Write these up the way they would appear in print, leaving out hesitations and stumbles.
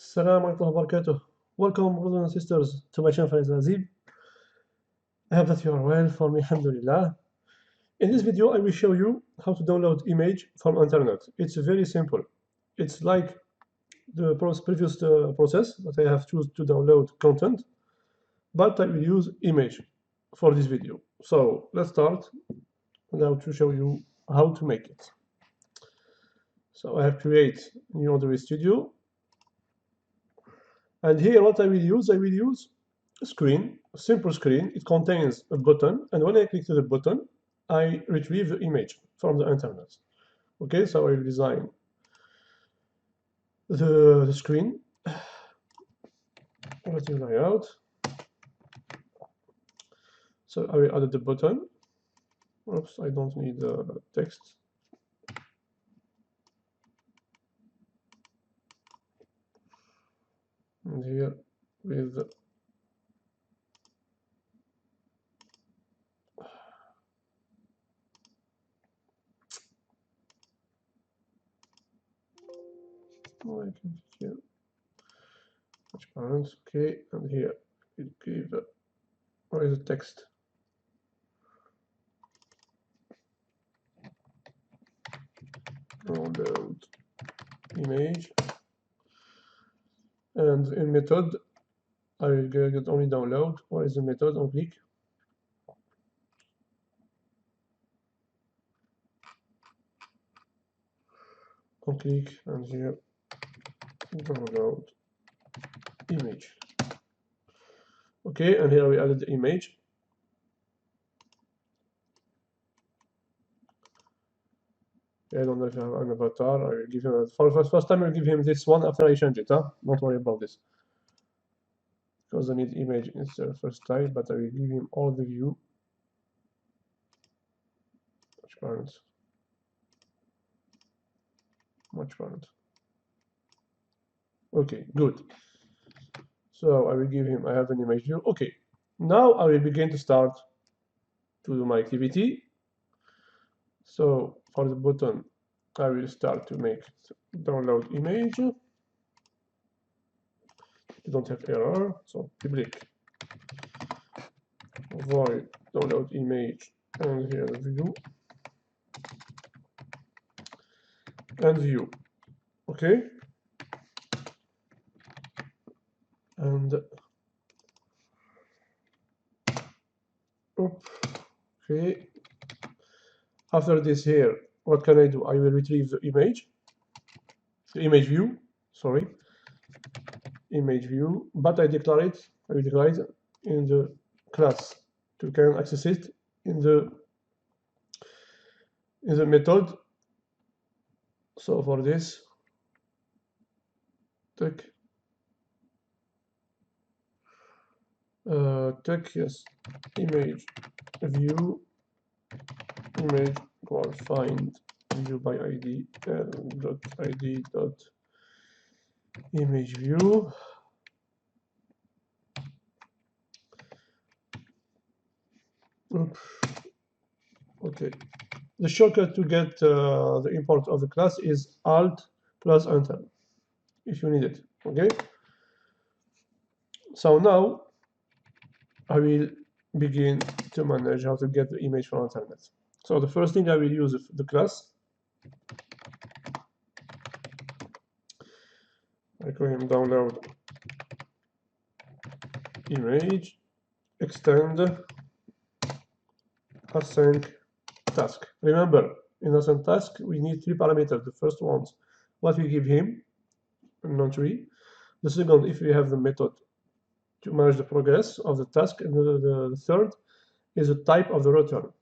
Assalamu alaikum wa barakatuh. Welcome, brothers and sisters, to my channel, Faiz Azib. I hope that you are well. For me, alhamdulillah. In this video, I will show you how to download image from internet. It's very simple. It's like the previous process that I have chosen to download content, but I will use image for this video. So let's start now to show you how to make it. So I have created new Android Studio. And here what I will use a screen, a simple screen. It contains a button, and when I click to the button, I retrieve the image from the internet. Okay, so I will design the screen, relative layout. So I will add the button. Oops, I don't need the text. And here with I can here transparent. Okay, and here we give where is the text? Download image, and in method I will get only download. What is the method? On click. On click, and here download image. Okay, and here we added the image. I don't know if I have an avatar. I will give him for the first time. I'll give him this one after I change it. Don't worry about this, because I need image. It's the first time, but I will give him all the view. Transparent. Much parent. Okay, good. So I will give him, I have an image view. Okay, now I will begin to start to do my activity. So for the button, I will start to make download image. You don't have error, so public void download image, and here the view and view. Okay, and okay. After this here, what can I do? I will retrieve the image view, sorry, image view, but I will declare it in the class to can access it in the method. So for this, take yes, image view, image equal find view by id dot id dot image view. Oops. Okay, the shortcut to get the import of the class is Alt plus Enter if you need it. Okay, so now I will begin to manage how to get the image from internet. So the first thing I will use the class. I call him download image, extend async task. Remember, in async task we need 3 parameters. The first ones, what we give him, non tree. The second, if we have the method to manage the progress of the task, and the third is the type of the return.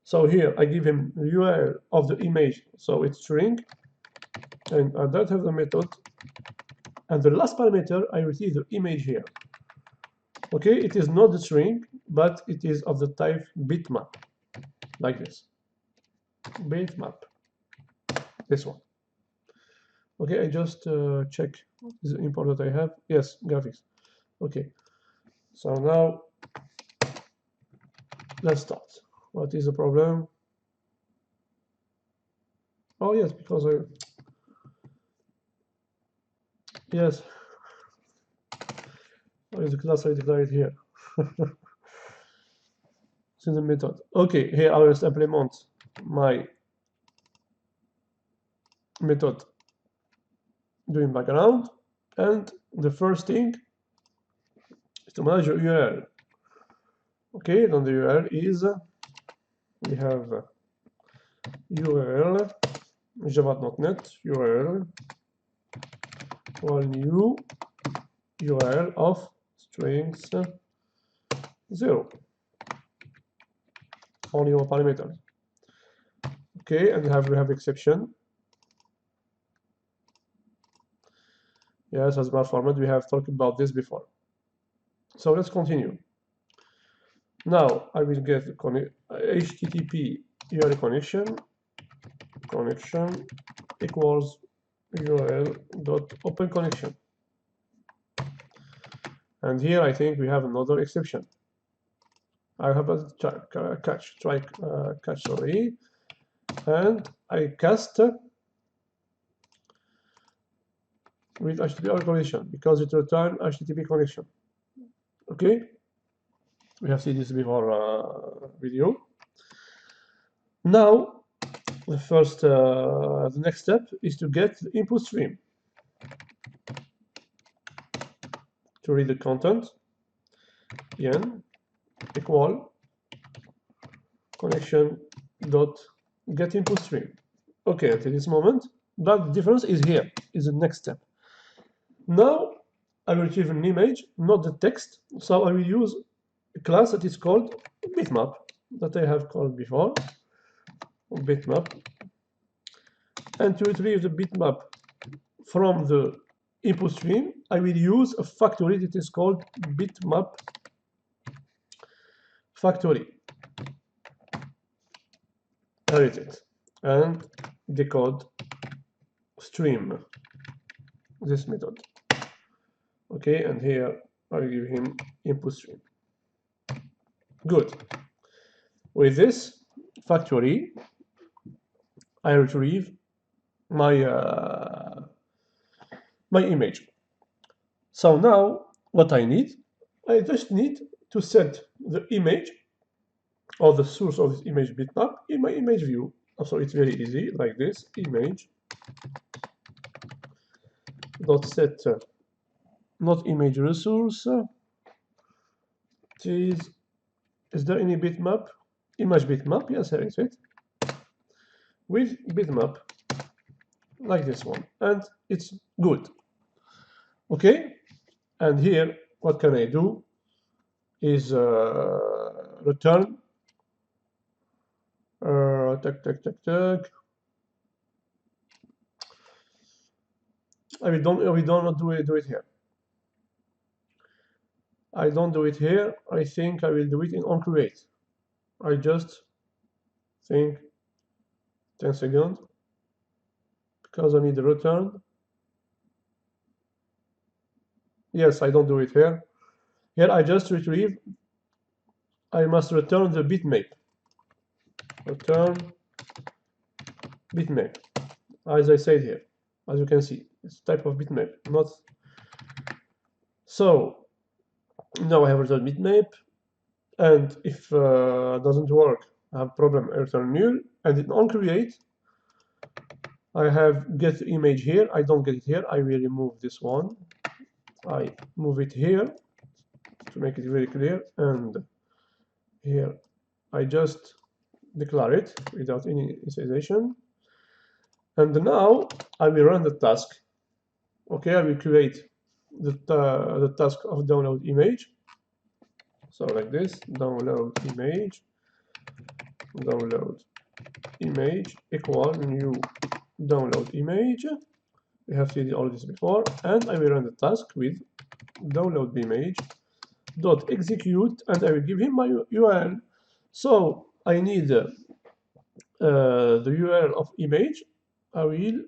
So here I give him the URL of the image, so it's string, and I don't have the method. And the last parameter, I receive the image here. Okay, it is not the string, but it is of the type bitmap, like this. Bitmap, this one. Okay, I just check the import that I have. Yes, graphics. Okay, so now let's start. What is the problem? Oh yes, because yes, is the class I declared here? It's in the method. Okay, here I will just implement my method doing background, and the first thing is to manage your URL. Okay, then the URL is we have URL java.net URL while new URL of strings 0, only one parameter. Okay, and we have exception. Yes, as bar format, we have talked about this before. So let's continue. Now I will get HTTP URL connection equals URL dot open connection. And here I think we have another exception. I have a catch, sorry, and I cast with HTTP connection because it returns HTTP connection. Okay, we have seen this before video. Now the next step is to get the input stream to read the content. En equal connection dot get input stream. Okay, until this moment, but the difference is here, is the next step. Now I will retrieve an image, not the text, so I will use a class that is called bitmap, that I have called before, bitmap. And to retrieve the bitmap from the input stream, I will use a factory that is called bitmap factory. Edit it and decode stream, this method. Okay, and here I will give him input stream. Good. With this factory, I retrieve my my image. So now what I just need to set the image or the source of this image bitmap in my image view. So it's very easy, like this: image dot set not image resource. Is there any bitmap? Image bitmap? Yes, here is it. With bitmap, like this one, and it's good. Okay, and here what can I do is return we don't do it here. I don't do it here. I think I will do it in onCreate. I just think 10 seconds because I need the return. Yes, I don't do it here. Here I just retrieve. I must return the bitmap. Return bitmap, as I said here. As you can see, it's type of bitmap, not. So now I have returned bitmap, and if doesn't work, I have problem. I return null, and in onCreate, I have get image here. I don't get it here. I will remove this one. I move it here to make it very clear, and here I just declare it without any initialization. And now I will run the task. Okay, I will create the task of download image. So like this: download image equal new download image. We have seen all this before, and I will run the task with download image dot execute, and I will give him my URL. So I need the URL of image. I will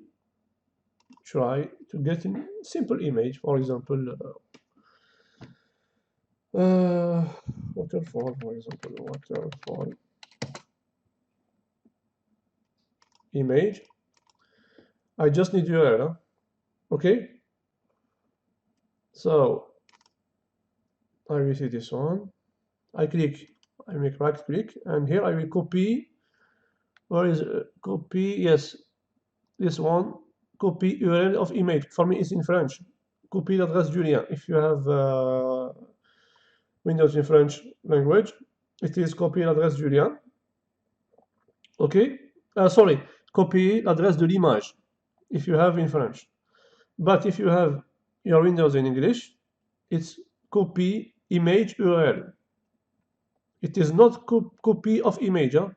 try to get a simple image, for example, waterfall, for example, waterfall image. I just need URL, okay? So I will see this one. I make right click, and here I will copy. Where is copy? Yes, this one. Copy URL of image. For me, it's in French. Copy l'adresse du lien. If you have Windows in French language, it is copy l'adresse du lien. Okay? Sorry, copy l'adresse de l'image. If you have in French. But if you have your Windows in English, it's copy image URL. It is not copy of image. Huh?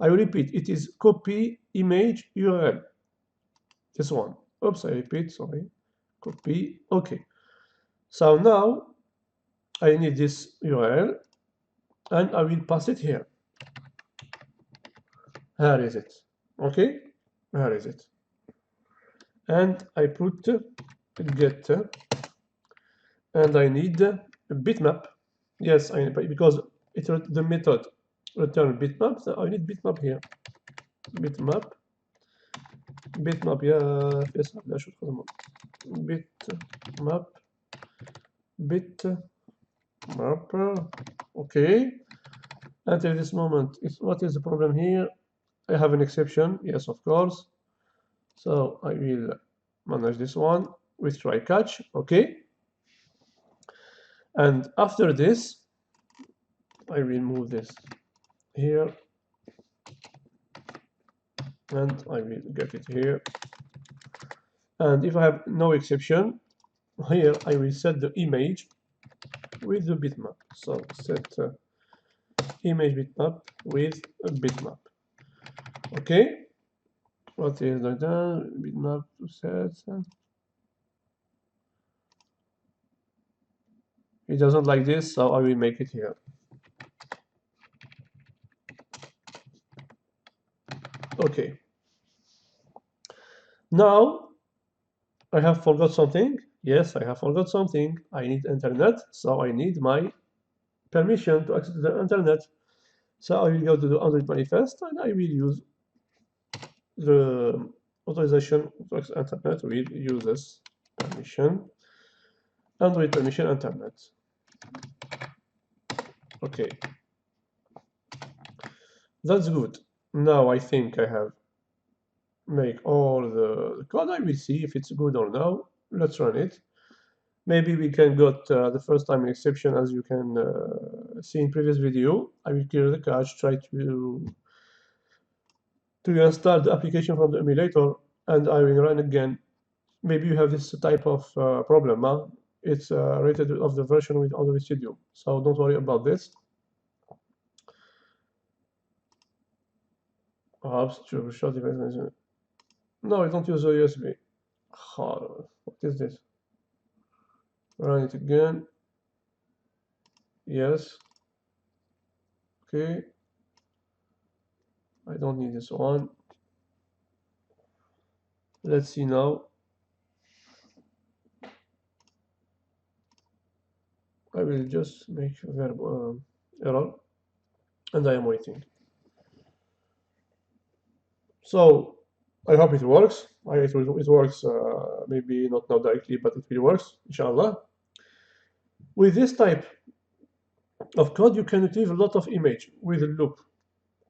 I repeat, it is copy image URL. This one. Oops, I repeat, sorry. Copy, okay. So now I need this URL and I will pass it here. Here is it. Okay, here is it. And I put get and I need a bitmap. Yes, because the method return bitmap, so I need bitmap here. Bitmap, يا فيصل لا شو تخدموا bitmap okay. Until this moment, what is the problem here? I have an exception, yes, of course. So I will manage this one with try catch, okay. And after this, I will move this here, and I will get it here. And if I have no exception, here I will set the image with the bitmap. So set image bitmap with a bitmap. Okay. What is the bitmap to set? It doesn't like this, so I will make it here. Okay. Now I have forgot something. Yes, I have forgot something. I need internet, so I need my permission to access the internet. So I will go to the Android manifest and I will use the authorization to access internet with users permission, Android permission internet. Okay, that's good. Now I think I have make all the code. I will see if it's good or no. Let's run it. Maybe we can get the first time exception, as you can see in previous video. I will clear the cache, try to install the application from the emulator, and I will run again. Maybe you have this type of problem. Huh? It's rated of the version with Android Studio, so don't worry about this. Perhaps to show device. No, I don't use a USB. Oh, what is this? Run it again. Yes. Okay. I don't need this one. Let's see now. I will just make a verb error, and I am waiting. So I hope it works. It works. Maybe not now directly, but it will work, inshallah. With this type of code, you can retrieve a lot of image with a loop.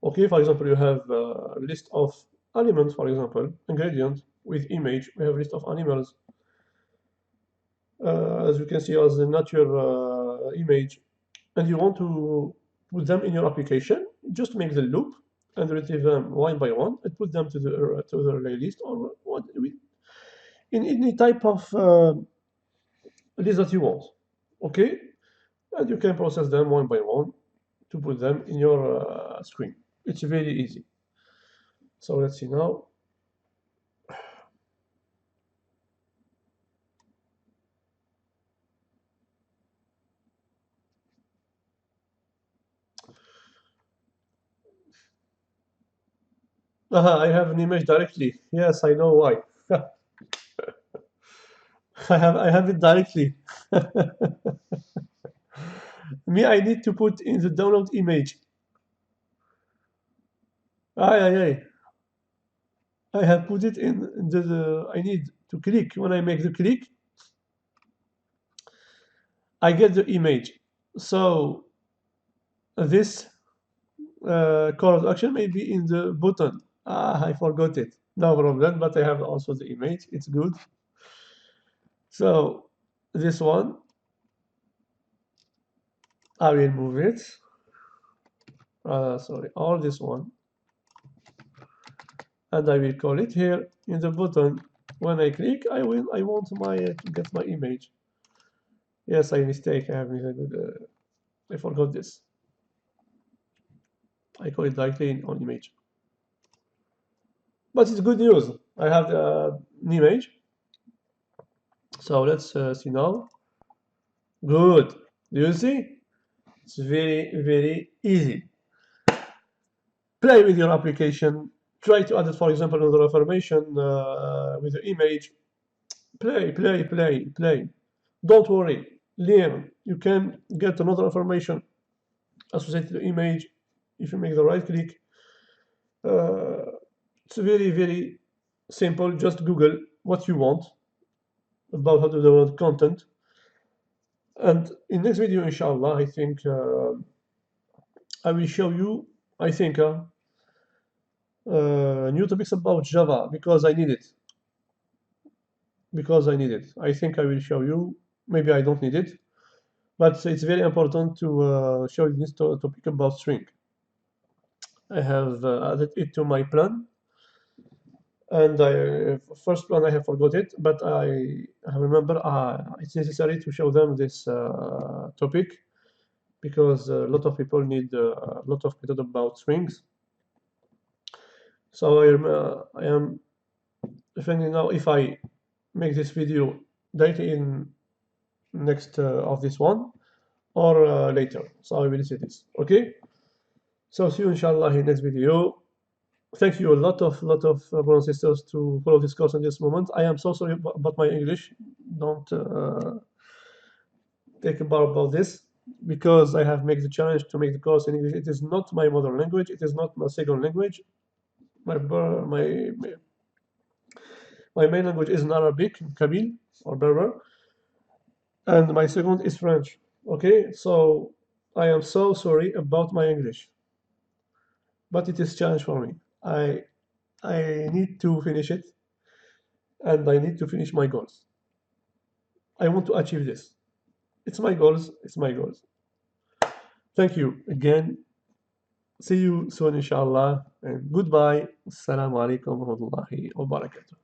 Okay, for example, you have a list of elements, for example, ingredient with image. We have a list of animals, as you can see, as a nature image, and you want to put them in your application. Just make the loop and retrieve them one by one and put them to the array list or what in any type of list that you want. Okay, and you can process them one by one to put them in your screen. It's very easy. So let's see now. I have an image directly. Yes, I know why. I have it directly. Me, I need to put in the download image. Aye. I have put it in I need to click. When I make the click, I get the image. So this call of action may be in the button. Ah, I forgot it. No problem, but I have also the image. It's good. So this one, I will move it. Sorry, all this one, and I will call it here in the button. When I click, I want my to get my image. Yes, I mistake. I forgot this. I call it directly on image. But it's good news. I have an image. So let's see now. Good. Do you see? It's very, very easy. Play with your application. Try to add, for example, another information with the image. Play, play, play, play. Don't worry. Learn. You can get another information associated to the image if you make the right click. Uh, it's very, very simple. Just Google what you want about how to download content. And in next video, inshallah, I think I will show you, I think, new topics about Java because I need it. Because I need it. I think I will show you. Maybe I don't need it, but it's very important to show you this topic about string. I have added it to my plan, and first plan I have forgot it, but I remember it's necessary to show them this topic because a lot of people need a lot of method about strings. So I am thinking now if I make this video directly in next of this one or later. So I will see this. Okay. So see you inshallah in next video. Thank you a lot of brothers and sisters to follow this course in this moment. I am so sorry about my English. Don't take a bar about this because I have made the challenge to make the course in English. It is not my mother language. It is not my second language. My main language is in Arabic, Kabyle or Berber, and my second is French. Okay, so I am so sorry about my English, but it is a challenge for me. I need to finish it, and I need to finish my goals. I want to achieve this. It's my goals. It's my goals. Thank you again. See you soon, inshallah, and goodbye. Assalamu alaikum wa rahmatullahi wa barakatuh.